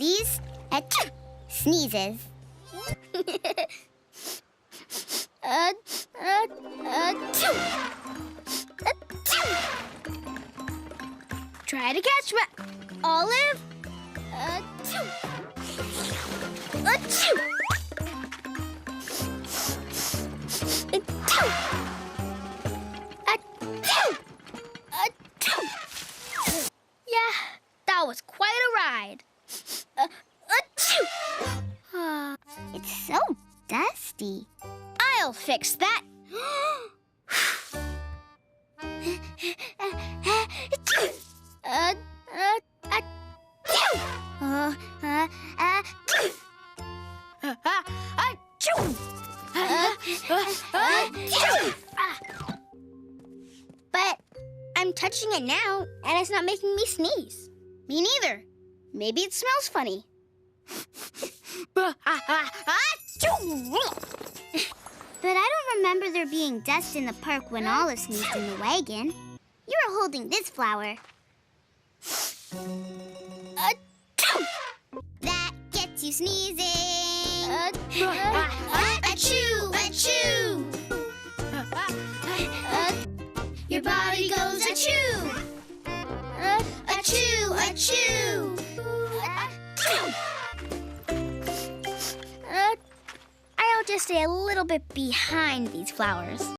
these sneezes. Try to catch my Olive. Yeah, that was quite a ride. It's so dusty. I'll fix that. But I'm touching it now, and it's not making me sneeze. Me neither. Maybe it smells funny. But I don't remember there being dust in the park when Olive sneezed in the wagon. You were holding this flower. That gets you sneezing. Achoo, achoo. Your body goes achoo. Achoo, achoo. I'll just stay a little bit behind these flowers.